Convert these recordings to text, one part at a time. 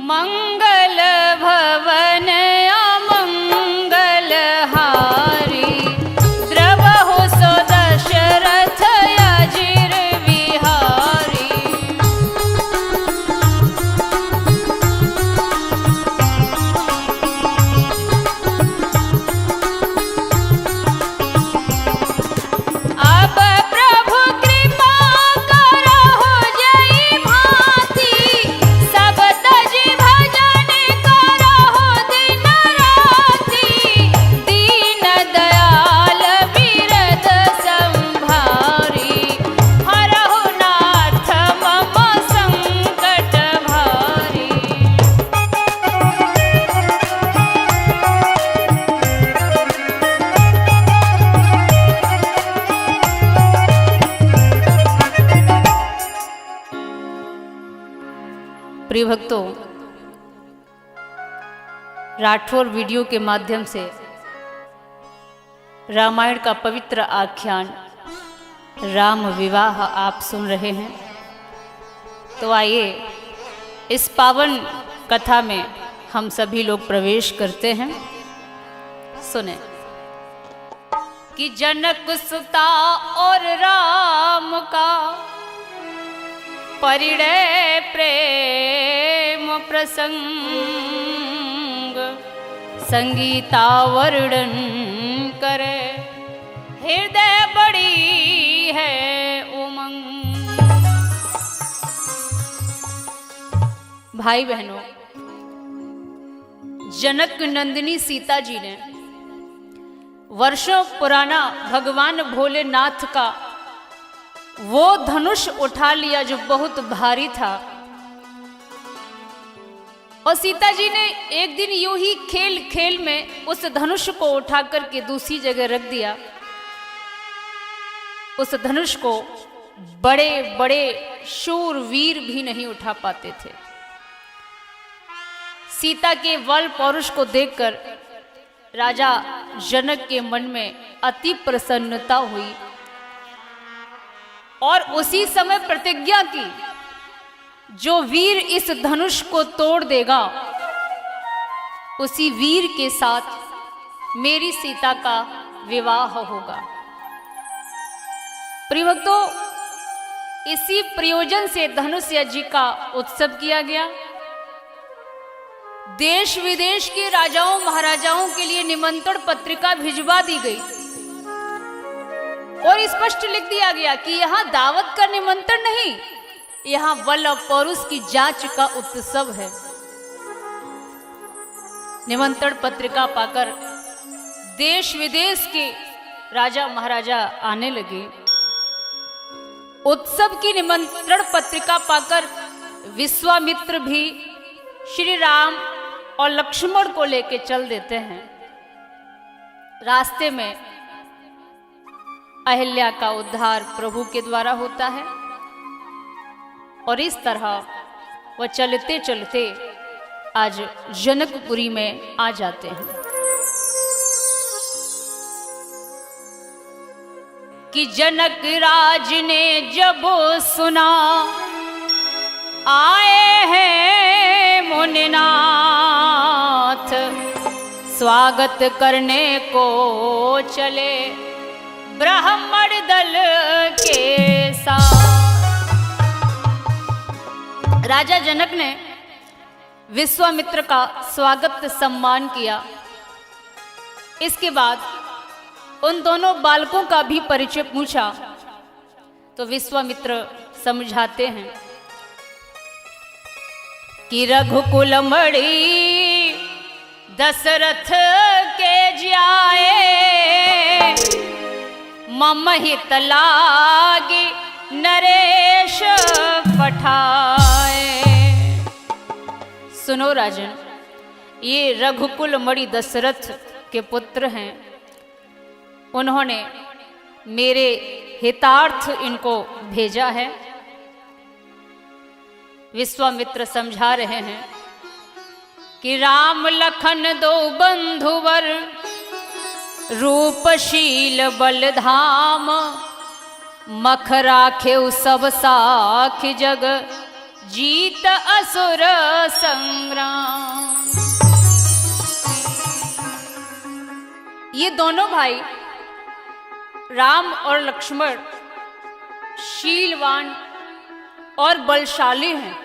मंगल भवन अमंगल हारी, द्रवहु सो दशरथ अजिर विहारी। अब प्रभु कृपा करहु जई भांति, सब तजि भजन करहु दिन राति। दीन दयाल बिरद संभारी, हरहु नाथ मम संकट भारी। प्रिय भक्तों, राठौर वीडियो के माध्यम से रामायण का पवित्र आख्यान राम विवाह आप सुन रहे हैं। तो आइए इस पावन कथा में हम सभी लोग प्रवेश करते हैं। सुने कि जनक सुता और राम का परिणय प्रेम प्रसंग, संगीता वर्णन करे, हृदय बड़ी है उमंग। भाई बहनों, जनक नंदिनी सीता जी ने वर्षों पुराना भगवान भोलेनाथ का वो धनुष उठा लिया जो बहुत भारी था, और सीता जी ने एक दिन यूं ही खेल खेल में उस धनुष को उठा करके दूसरी जगह रख दिया। उस धनुष को बड़े बड़े शूरवीर भी नहीं उठा पाते थे। सीता के बल पौरुष को देखकर राजा जनक के मन में अति प्रसन्नता हुई और उसी समय प्रतिज्ञा की, जो वीर इस धनुष को तोड़ देगा उसी वीर के साथ मेरी सीता का विवाह होगा। प्रिय भक्तों, इसी प्रयोजन से धनुष यज्ञ का उत्सव किया गया। देश विदेश के राजाओं महाराजाओं के लिए निमंत्रण पत्रिका भिजवा दी गई और स्पष्ट लिख दिया गया कि यहां दावत का निमंत्रण नहीं, यहां बल और पौरुष की जांच का उत्सव है। निमंत्रण पत्रिका पाकर देश विदेश के राजा महाराजा आने लगे। उत्सव की निमंत्रण पत्रिका पाकर विश्वामित्र भी श्री राम और लक्ष्मण को लेकर चल देते हैं। रास्ते में अहिल्या का उद्धार प्रभु के द्वारा होता है और इस तरह वह चलते चलते आज जनकपुरी में आ जाते हैं। कि जनक राज ने जब सुना आए हैं मुनिनाथ, स्वागत करने को चले ब्राह्मण दल के साथ। राजा जनक ने विश्वामित्र का स्वागत सम्मान किया। इसके बाद उन दोनों बालकों का भी परिचय पूछा तो विश्वामित्र समझाते हैं कि रघुकुल मणि दशरथ के जियाए, मम हित लागी नरेश पठाए। सुनो राजन, ये रघुकुल मणि दशरथ के पुत्र हैं। उन्होंने मेरे हितार्थ इनको भेजा है। विश्वामित्र समझा रहे हैं कि राम लखन दो बंधुवर, रूपशील बलधाम, मख राखे सब साख जग, जीत असुर संग्राम। ये दोनों भाई राम और लक्ष्मण शीलवान और बलशाली हैं।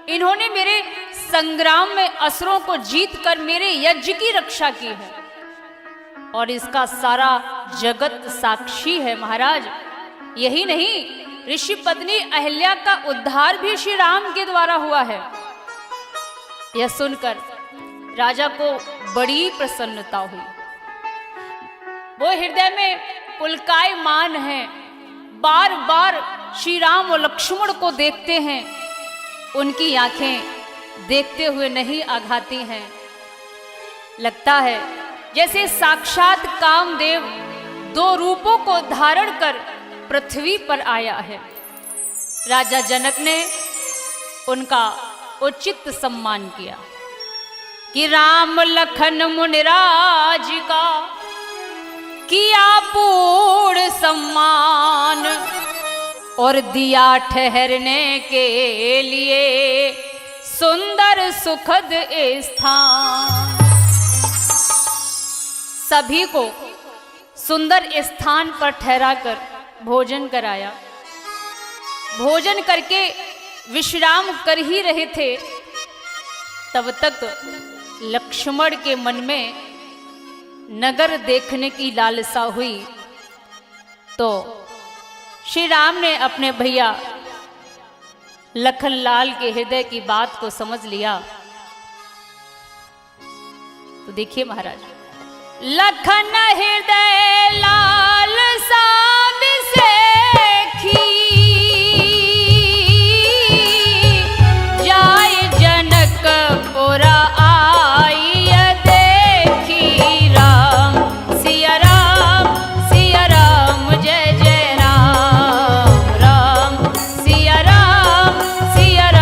इन्होंने मेरे संग्राम में असुरों को जीतकर मेरे यज्ञ की रक्षा की है और इसका सारा जगत साक्षी है महाराज। यही नहीं, ऋषि पत्नी अहिल्या का उद्धार भी श्री राम के द्वारा हुआ है। यह सुनकर राजा को बड़ी प्रसन्नता हुई। वो हृदय में पुलकायमान है, बार बार श्री राम और लक्ष्मण को देखते हैं। उनकी आंखें देखते हुए नहीं आघाती हैं। लगता है जैसे साक्षात कामदेव दो रूपों को धारण कर पृथ्वी पर आया है। राजा जनक ने उनका उचित सम्मान किया कि राम लखन मुनिराज का किया पूर्ण सम्मान और दिया ठहरने के लिए सुंदर सुखद स्थान। सभी को सुंदर स्थान पर ठहराकर भोजन कराया। भोजन करके विश्राम कर ही रहे थे, तब तक लक्ष्मण के मन में नगर देखने की लालसा हुई। तो श्री राम ने अपने भैया लखनलाल के हृदय की बात को समझ लिया। तो देखिए महाराज, लखन हृदय लाल सा बिसेखी, जाय जनकपुर आई देखी। राम सिया राम जय जय राम, राम सिया राम जय जय राम।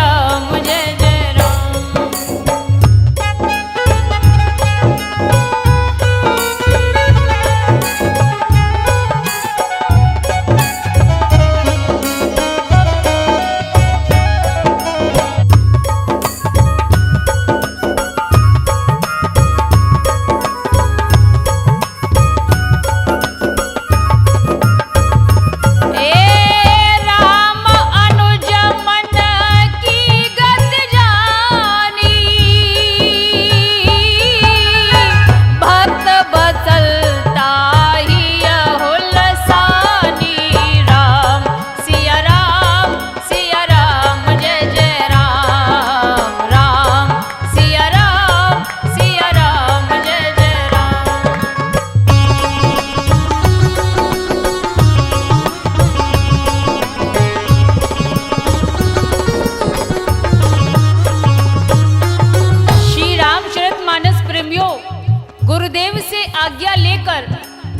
गुरुदेव से आज्ञा लेकर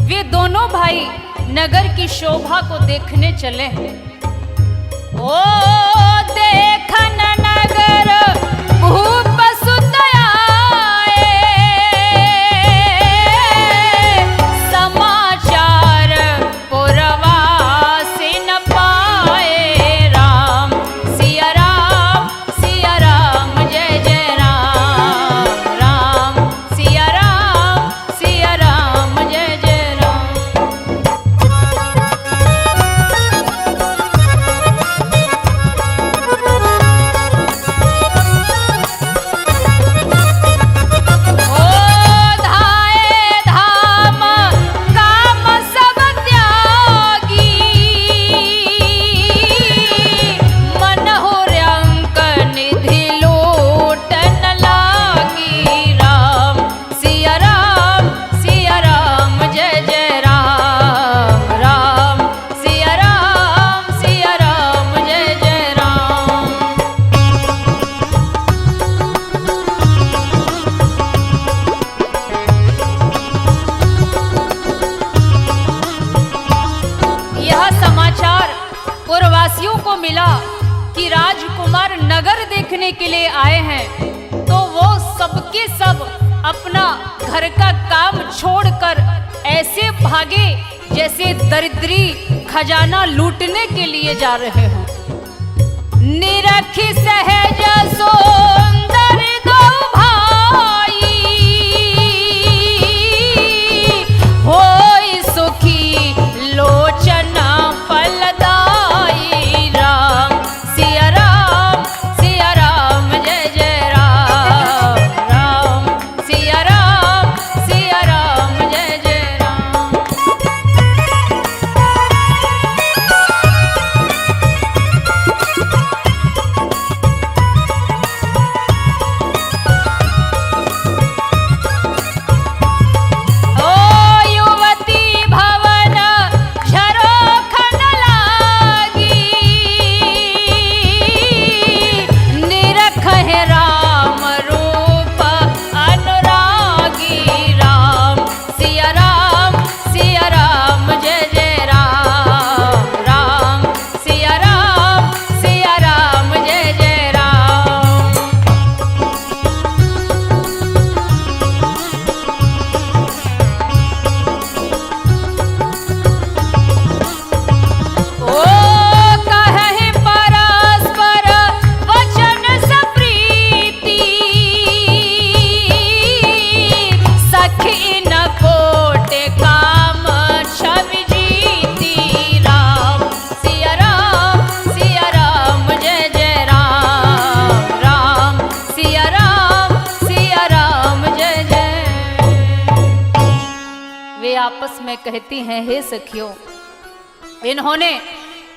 वे दोनों भाई नगर की शोभा को देखने चले। ओ देखन नगर भूप सुत आए, समाचार पुरवासी न पाए। राम सिया राम जय जय राम, राम सिया राम जय जय राम। मिला कि राजकुमार नगर देखने के लिए आए हैं, तो वो सबके सब अपना घर का काम छोड़कर ऐसे भागे जैसे दरिद्री खजाना लूटने के लिए जा रहे हो। निरखी आपस में कहती हैं, हे सखियों, इन्होंने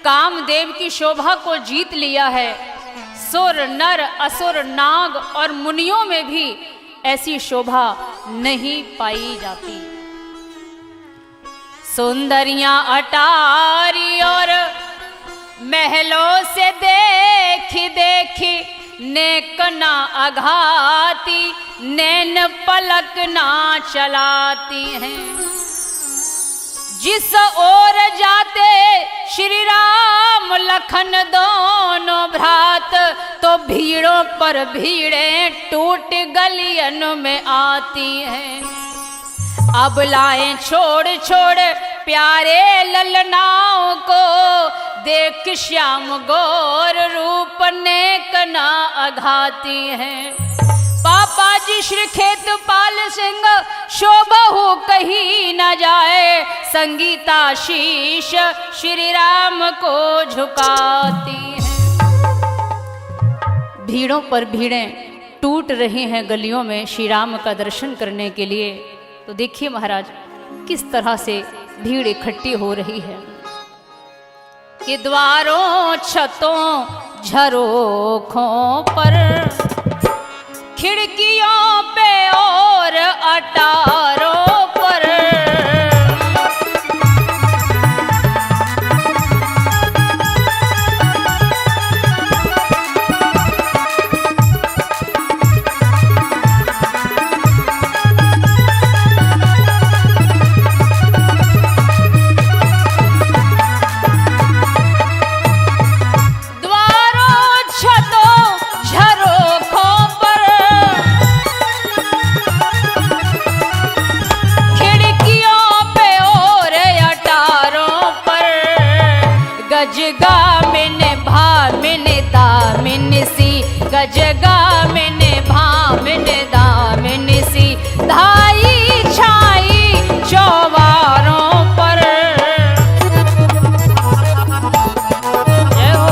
कामदेव की शोभा को जीत लिया है। सुर नर असुर नाग और मुनियों में भी ऐसी शोभा नहीं पाई जाती। सुंदरियां अटारी और महलों से देखी देखी नेक ना अघाती, नैन पलक ना चलाती हैं। जिस ओर जाते श्री राम लखन दोनों भ्रात, तो भीड़ों पर भीड़ें टूट गलियन में आती हैं। अब लाएं छोड़ छोड़ प्यारे ललनाओं को, देख श्याम गौर रूप नेक ना अघाती हैं। पापा जी श्री खेतपाल सिंह शोभहु कहीं न जाए, संगीता शीश श्री राम को झुकाती है। भीड़ों पर भीड़ें टूट रही हैं गलियों में श्री राम का दर्शन करने के लिए। तो देखिए महाराज किस तरह से भीड़ इकट्ठी हो रही है कि द्वारों छतों झरोखों पर, खिड़कियों पे और अटारों पर, गजगामिन भामिन दामिन सी, धाई छाई चौबारों पर। जय हो।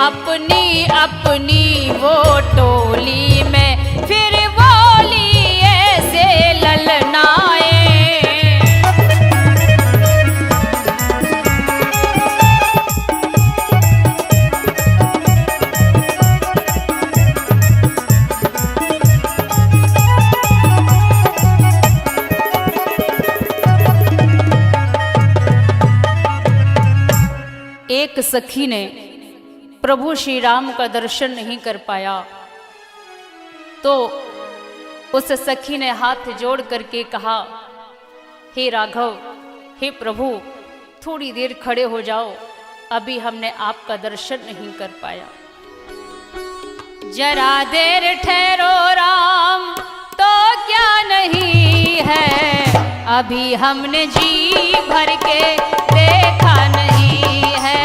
अपनी अपनी वो टोली में फिर बोली ऐसे ललनाए। एक सखी ने प्रभु श्री राम का दर्शन नहीं कर पाया, तो उस सखी ने हाथ जोड़ करके कहा, हे राघव, हे प्रभु, थोड़ी देर खड़े हो जाओ, अभी हमने आपका दर्शन नहीं कर पाया। जरा देर ठहरो राम, तो क्या नहीं है, अभी हमने जी भर के देखा नहीं है,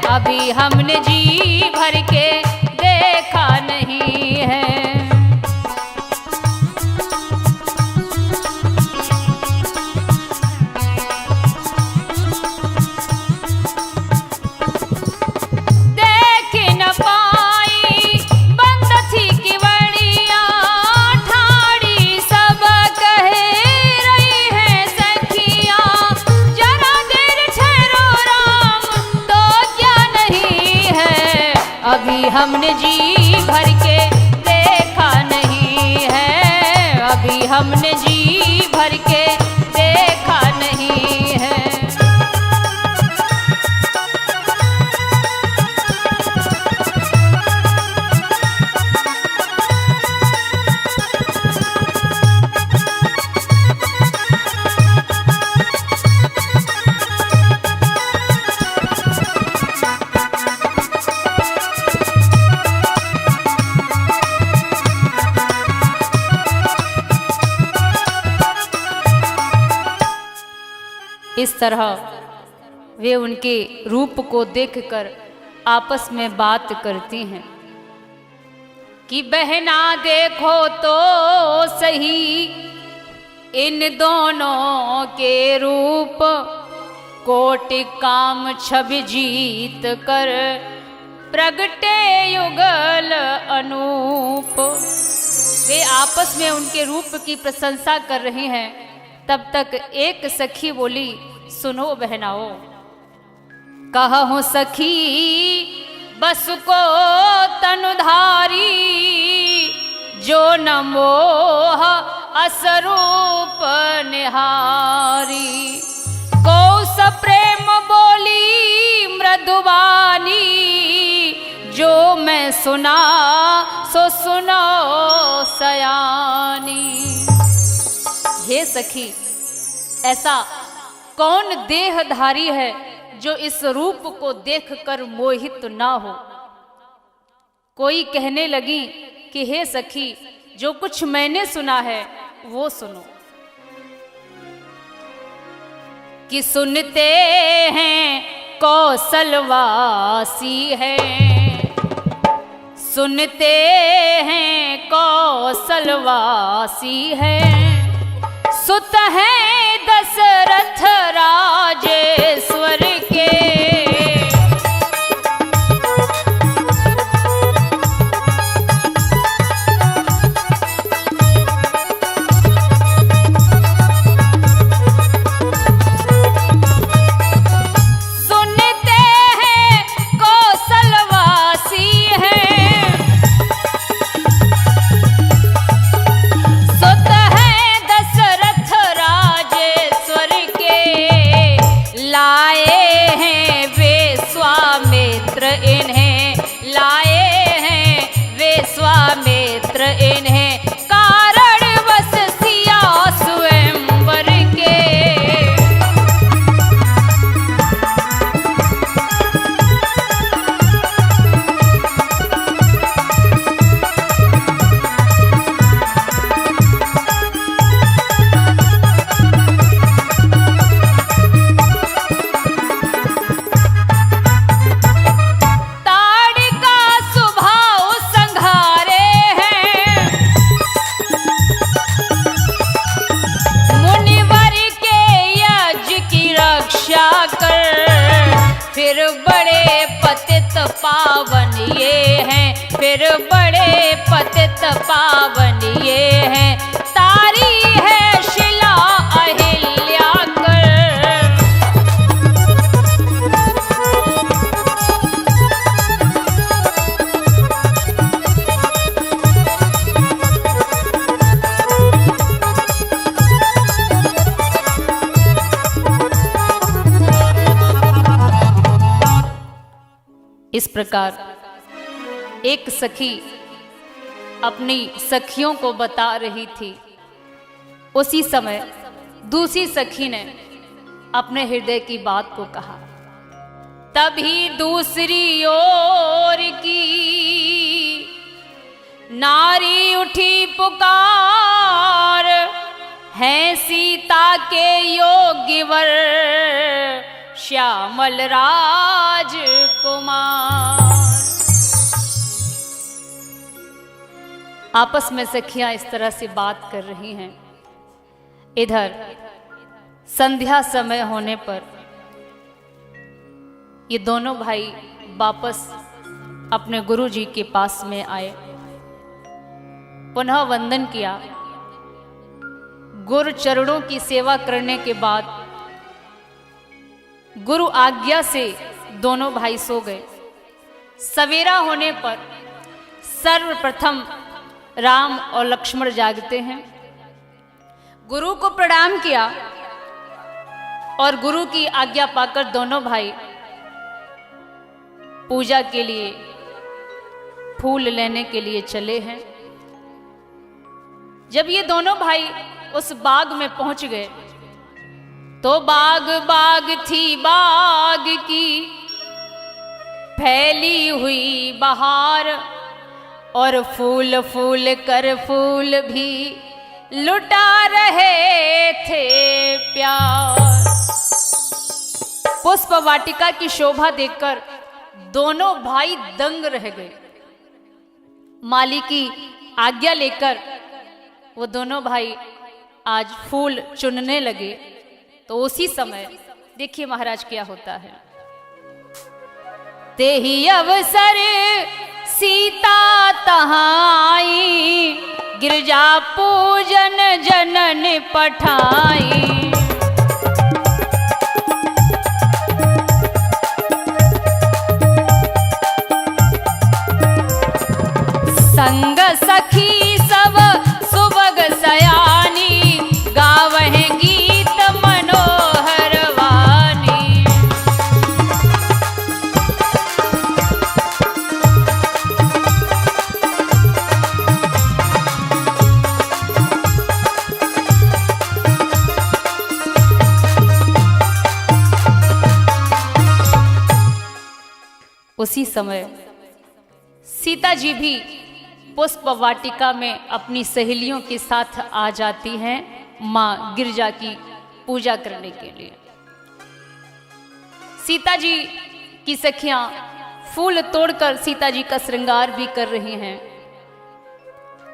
अभी हमने जी भर के देखा नहीं है। देख न पाई बंद थी किवड़ियां, ठाड़ी सब कह रही है सखियां। जरा देर ठहरो राम, तो क्या नहीं है, अभी हमने जी भर के देखा नहीं है, अभी हमने जी भर के देखा नहीं है। इस तरह वे उनके रूप को देखकर आपस में बात करती हैं कि बहना देखो तो सही इन दोनों के रूप, कोटि काम छवि जीत कर प्रगटे युगल अनूप। वे आपस में उनके रूप की प्रशंसा कर रहे हैं। तब तक एक सखी बोली, सुनो बहनाओ, कहूँ सखी बस को तनुधारी, जो न मोह असरूप निहारी। कौस प्रेम बोली मृदुवानी, जो मैं सुना सो सुनो सयानी। हे सखी, ऐसा कौन देहधारी है जो इस रूप को देखकर मोहित ना हो। कोई कहने लगी कि हे सखी, जो कुछ मैंने सुना है वो सुनो। कि सुनते हैं कौशलवासी है, सुनते हैं कौशलवासी है, सुत है दशरथ राजेश्वर के। फिर बड़े पतित पावन ये हैं, फिर बड़े पतित पावन ये हैं, तारी है शिला अहिल्या कर। इस प्रकार एक सखी अपनी सखियों को बता रही थी। उसी समय दूसरी सखी ने अपने हृदय की बात को कहा। तभी दूसरी ओर की नारी उठी पुकार, है सीता के योग्य वर श्यामल राजकुमार। आपस में सखियां इस तरह से बात कर रही हैं। इधर संध्या समय होने पर ये दोनों भाई वापस अपने गुरुजी के पास में आए, पुनः वंदन किया। गुरु चरणों की सेवा करने के बाद गुरु आज्ञा से दोनों भाई सो गए। सवेरा होने पर सर्वप्रथम राम और लक्ष्मण जागते हैं, गुरु को प्रणाम किया और गुरु की आज्ञा पाकर दोनों भाई पूजा के लिए फूल लेने के लिए चले हैं। जब ये दोनों भाई उस बाग में पहुंच गए तो बाग बाग थी बाग की फैली हुई बहार, और फूल फूल कर फूल भी लुटा रहे थे प्यार। पुष्प वाटिका की शोभा देखकर दोनों भाई दंग रह गए। माली की आज्ञा लेकर वो दोनों भाई आज फूल चुनने लगे। तो उसी समय देखिए महाराज क्या होता है। ते ही अवसर सीता तहाई, गिरजा पूजन जनन पठाई। संग सखी सब सुबग सयानी, गावह गीत मनोहर वानी। उसी समय सीता जी भी पुष्प वाटिका में अपनी सहेलियों के साथ आ जाती हैं मां गिरजा की पूजा करने के लिए। सीता जी की सखियां फूल तोड़कर सीता जी का श्रृंगार भी कर रही हैं।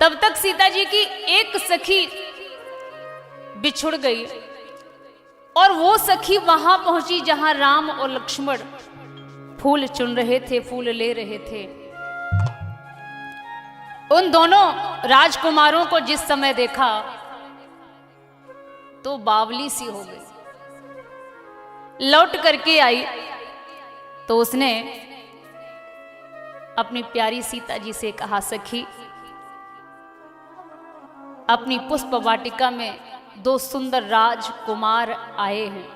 तब तक सीता जी की एक सखी बिछुड़ गई और वो सखी वहां पहुंची जहां राम और लक्ष्मण फूल चुन रहे थे, फूल ले रहे थे। उन दोनों राजकुमारों को जिस समय देखा तो बावली सी हो गई। लौट करके आई तो उसने अपनी प्यारी सीता जी से कहा, सखी अपनी पुष्प वाटिका में दो सुंदर राजकुमार आए हैं,